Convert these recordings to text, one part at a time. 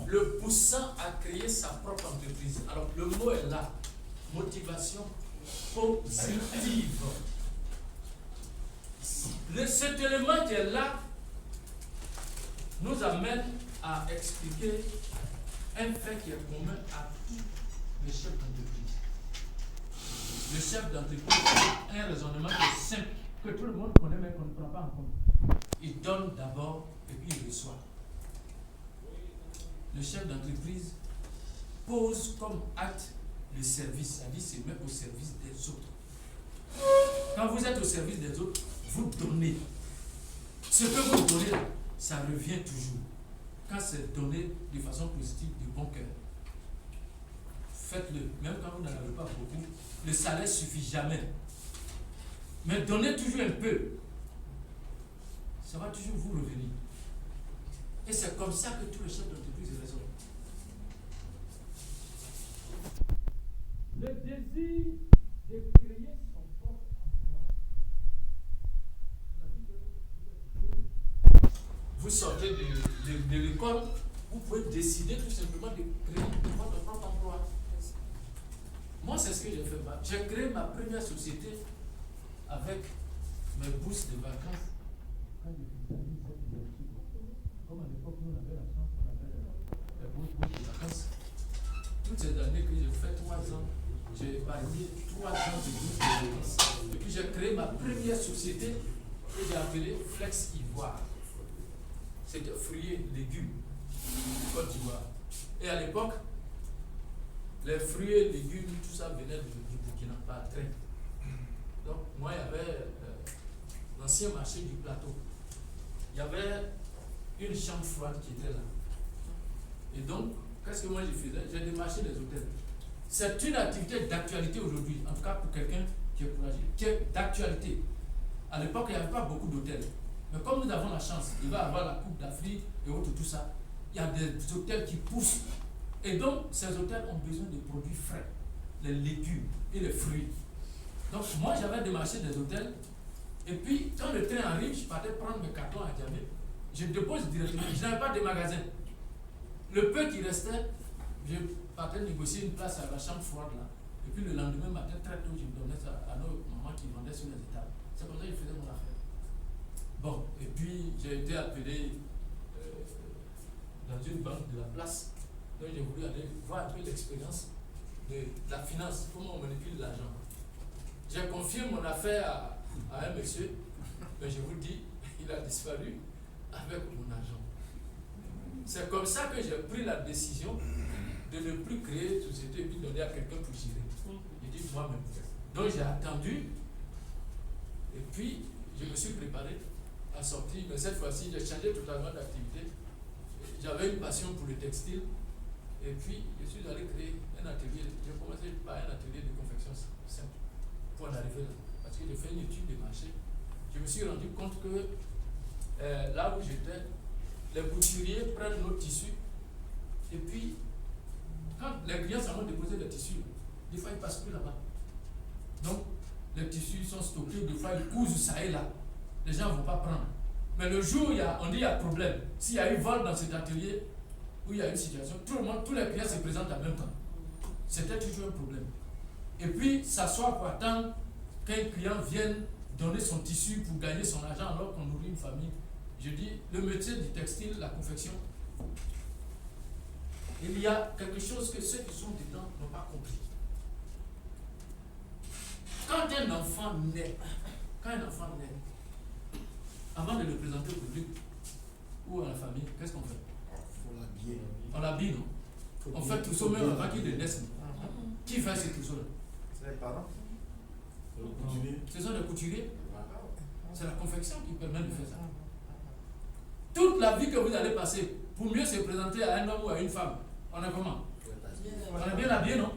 le poussant à créer sa propre entreprise. Alors, le mot est là. Motivation positive. Cet élément qui est là nous amène à expliquer un fait qui est commun à tous les chefs d'entreprise. Le chef d'entreprise a un raisonnement qui est simple, que tout le monde connaît mais qu'on ne prend pas en compte. Il donne d'abord et puis il reçoit. Le chef d'entreprise pose comme acte le service, c'est-à-dire se met au service des autres. Quand vous êtes au service des autres, vous donnez. Ce que vous donnez là, ça revient toujours. Quand c'est donné de façon positive, du bon cœur, faites-le. Même quand vous n'en avez pas beaucoup, le salaire ne suffit jamais. Mais donnez toujours un peu. Ça va toujours vous revenir. Et c'est comme ça que tous les chefs d'entreprise raisonnent. Le désir de créer son propre emploi. Vous sortez de l'école, vous pouvez décider tout simplement de créer votre propre emploi. Moi, c'est ce que j'ai fait. J'ai créé ma première société avec mes bourses de vacances. Quand je comme à l'époque, nous on avait la chance, on avait les bourses de vacances. Toutes ces années que j'ai fait 3 ans, j'ai épargné 3 ans de bourses de vacances. Et puis j'ai créé ma première société que j'ai appelée Flex Ivoire. C'était fruits et légumes du Côte d'Ivoire. Et à l'époque, les fruits et légumes, tout ça venait du Burkina, par train. Donc, moi, il y avait l'ancien marché du plateau. Il y avait une chambre froide qui était là. Et donc, qu'est-ce que moi je faisais? J'ai démarché les hôtels. C'est une activité d'actualité aujourd'hui, en tout cas pour quelqu'un qui est courageux, qui est d'actualité. À l'époque, il n'y avait pas beaucoup d'hôtels. Mais comme nous avons la chance, il va y avoir la Coupe d'Afrique et autres, tout ça, il y a des hôtels qui poussent. Et donc, ces hôtels ont besoin de produits frais, les légumes et les fruits. Donc, moi, j'avais démarché des hôtels. Et puis, quand le train arrive, je partais prendre mes cartons à Djamé. Je dépose directement. Je n'avais pas de magasin. Le peu qui restait, je partais négocier une place à la chambre froide là. Et puis, le lendemain matin, très tôt, je donnais ça à nos mamans qui vendaient sur les étables. C'est comme ça que je faisais mon affaire. Bon, et puis, j'ai été appelé dans une banque de la place. Donc, j'ai voulu aller voir un peu l'expérience de la finance, comment on manipule l'argent. J'ai confié mon affaire à un monsieur, mais je vous dis, il a disparu avec mon argent. C'est comme ça que j'ai pris la décision de ne plus créer une société et puis donner à quelqu'un pour gérer. J'ai dit moi-même. Donc j'ai attendu, et puis je me suis préparé à sortir, mais cette fois-ci j'ai changé totalement d'activité. J'avais une passion pour le textile, et puis je suis allé créer un atelier. J'ai commencé par un atelier de confection simple pour en arriver là. Parce que j'ai fait une étude de marché. Je me suis rendu compte que là où j'étais, les couturiers prennent nos tissus, et puis quand les clients s'en vont déposer les tissus, des fois ils ne passent plus là-bas. Donc les tissus sont stockés, des fois ils cousent ça et là. Les gens ne vont pas prendre. Mais le jour où on dit qu'il y a problème, s'il y a eu vol dans cet atelier, où il y a une situation, tout le monde, tous les clients se présentent en même temps. C'était toujours un problème. Et puis, s'asseoir pour attendre qu'un client vienne donner son tissu pour gagner son argent alors qu'on nourrit une famille. Je dis, le métier du textile, la confection, il y a quelque chose que ceux qui sont dedans n'ont pas compris. Quand un enfant naît, avant de le présenter au public ou à la famille, qu'est-ce qu'on fait? On l'habille, non? On fait tout ça même avant qu'il ne naisse. Qui fait ces trousseaux-là? C'est les parents. Ce sont les couturiers. C'est la confection qui permet de faire ça. Toute la vie que vous allez passer, pour mieux se présenter à un homme ou à une femme, on est comment? On est bien habillé, non?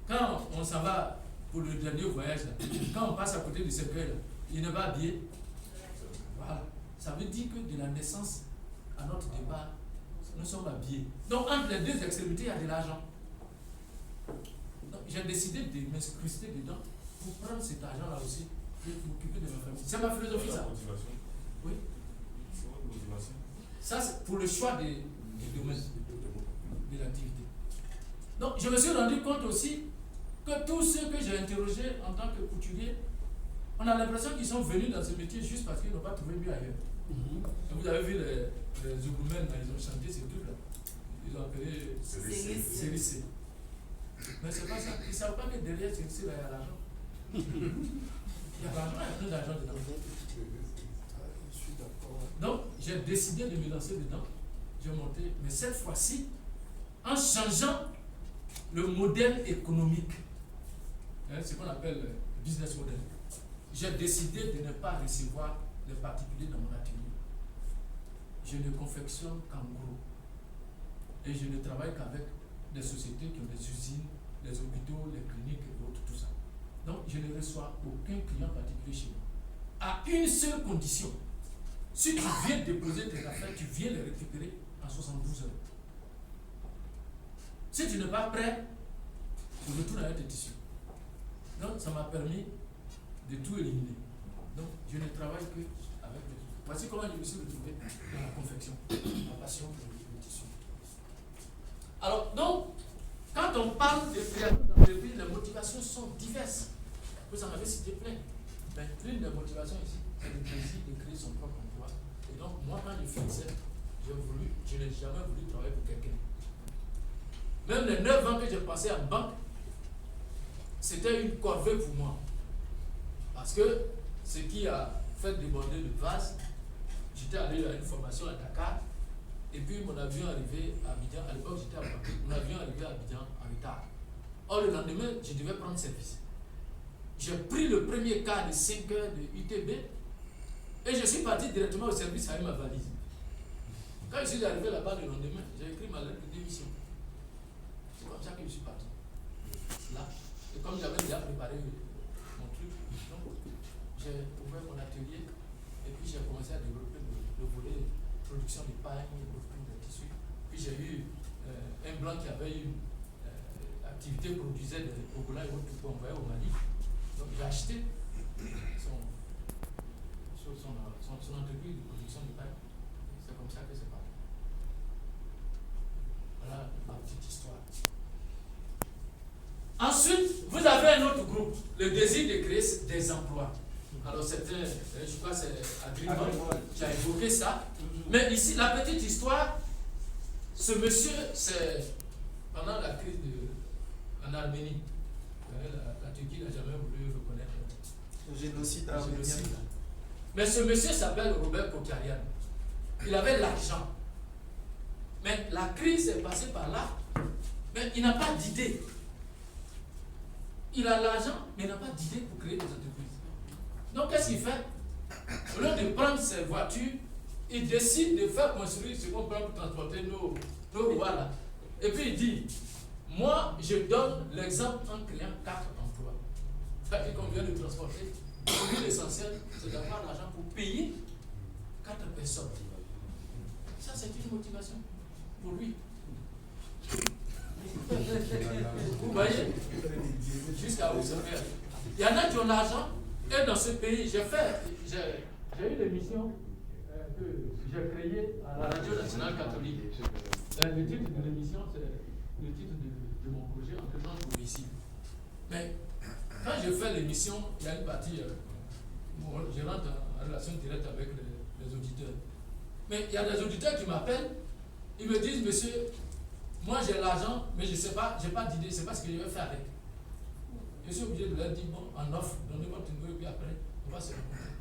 Quand on s'en va pour le dernier voyage, là, quand on passe à côté du cercueil, il n'est pas habillé. Voilà. Ça veut dire que de la naissance à notre départ, nous sommes habillés. Donc, entre les deux extrémités, il y a de l'argent. Donc, j'ai décidé de m'incruster dedans pour prendre cet argent-là aussi et m'occuper de ma famille. C'est ma philosophie, ça. Oui. C'est votre motivation. Ça, c'est pour le choix du domaine de l'activité. Donc, je me suis rendu compte aussi que tous ceux que j'ai interrogés en tant que couturier, on a l'impression qu'ils sont venus dans ce métier juste parce qu'ils n'ont pas trouvé mieux ailleurs. Vous avez vu les Ougoumènes, ils ont chanté ce truc-là. Ils ont appelé CRC. Mais c'est pas ça. Ils ne savent pas que derrière CRC, il y a l'argent. Il y a l'argent, il y a plein d'argent dedans. Je suis d'accord. Donc, j'ai décidé de me lancer dedans. J'ai monté, mais cette fois-ci, en changeant le modèle économique, ce qu'on appelle le business model. J'ai décidé de ne pas recevoir les particuliers dans mon atelier. Je ne confectionne qu'en gros. Et je ne travaille qu'avec des sociétés qui ont des usines, des hôpitaux, les cliniques et autres, tout ça. Donc, je ne reçois aucun client particulier chez moi. À une seule condition. Si tu viens déposer tes affaires, tu viens les récupérer en 72 heures. Si tu n'es pas prêt, tu retournes avec tes tissus. Donc, ça m'a permis de tout éliminer. Donc, je ne travaille que avec les tissus. Voici comment je me suis retrouvé dans la confection, ma passion pour le tissu. Alors, donc, quand on parle de création d'entreprise, les motivations sont diverses. Vous en avez cité plein. Mais l'une des motivations ici, c'est le plaisir de créer son propre emploi. Et donc, moi, quand je finissais, je n'ai jamais voulu travailler pour quelqu'un. Même les 9 ans que j'ai passé en banque, c'était une corvée pour moi. Parce que ce qui a fait demander le vase, j'étais allé à une formation à Dakar, et puis mon avion arrivé à Abidjan, à l'époque j'étais à Paris, mon avion arrivé à Abidjan en retard. Or le lendemain, je devais prendre service. J'ai pris le premier car de 5 heures de UTB, et je suis parti directement au service avec ma valise. Quand je suis arrivé là-bas le lendemain, j'ai écrit ma lettre de démission. C'est comme ça que je suis parti. Là. Et comme j'avais déjà préparé mon truc, j'ai ouvert mon atelier et puis j'ai commencé à développer le volet production de paille, de tissus. Puis j'ai eu un blanc qui avait une activité, produisait des chocolats et autres pour envoyer au Mali. Donc j'ai acheté son entreprise de production de paille. C'est comme ça que c'est parti. Voilà ma petite histoire. Ensuite, vous avez un autre groupe, le désir de créer des emplois. Alors, c'était, je crois que c'est Agricole qui a évoqué ça. Mais ici, la petite histoire, ce monsieur, c'est pendant la crise en Arménie. La Turquie n'a jamais voulu reconnaître le génocide arménien. Mais ce monsieur s'appelle Robert Kokarian. Il avait l'argent. Mais la crise est passée par là. Mais il n'a pas d'idée. Il a l'argent, mais il n'a pas d'idée pour créer des entreprises. Donc, qu'est-ce qu'il fait? Au lieu de prendre ses voitures, il décide de faire construire ce qu'on prend pour transporter nos rois là. Et puis il dit, moi, je donne l'exemple en créant 4 emplois. C'est-à-dire qu'on vient de transporter. Pour lui, l'essentiel, c'est d'avoir l'argent pour payer 4 personnes. Ça, c'est une motivation pour lui. Vous voyez? Jusqu'à où ça fait. Il y en a qui ont l'argent, et dans ce pays, j'ai eu des missions que j'ai créées à la radio nationale catholique. Le titre de l'émission, c'est le titre de mon projet, Entraînement progressif. Mais quand je fais l'émission, il y a une partie, je rentre en relation directe avec les auditeurs. Mais il y a des auditeurs qui m'appellent, ils me disent, monsieur, moi j'ai l'argent, mais je ne sais pas, je n'ai pas d'idée, je ne sais pas ce que je vais faire avec. Je suis obligé de leur dire, bon, en offre, donnez votre numéro, et puis après, on va se rencontrer.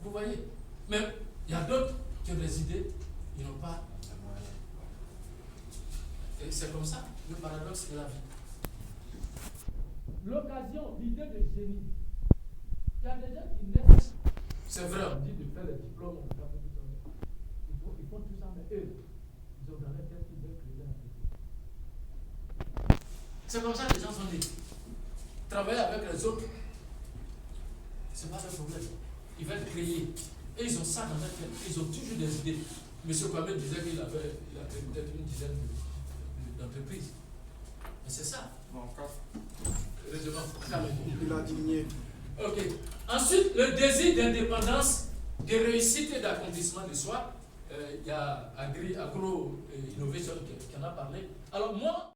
Vous voyez? Mais il y a d'autres qui ont des idées, ils n'ont pas les moyens. Et c'est comme ça, le paradoxe de la vie. L'occasion, l'idée de génie. Il y a des gens qui naissent. C'est vrai, on dit de faire les diplômes, on fait tout ça. Ils font tout ça, mais eux, ils ont dans la tête qu'ils veulent créer un. C'est comme ça que les gens sont nés. Travailler avec les autres, c'est pas le problème. Ils veulent créer. Et ils ont ça dans leur tête. Ils ont toujours des idées. M. Kwame disait qu'il a créé peut-être une dizaine d'entreprises. Mais c'est ça. Non, 4. Heureusement, Il a diminué. Ok. Ensuite, le désir d'indépendance, de réussite et d'accomplissement de soi. il y a Agro Innovation qui en a parlé. Alors moi,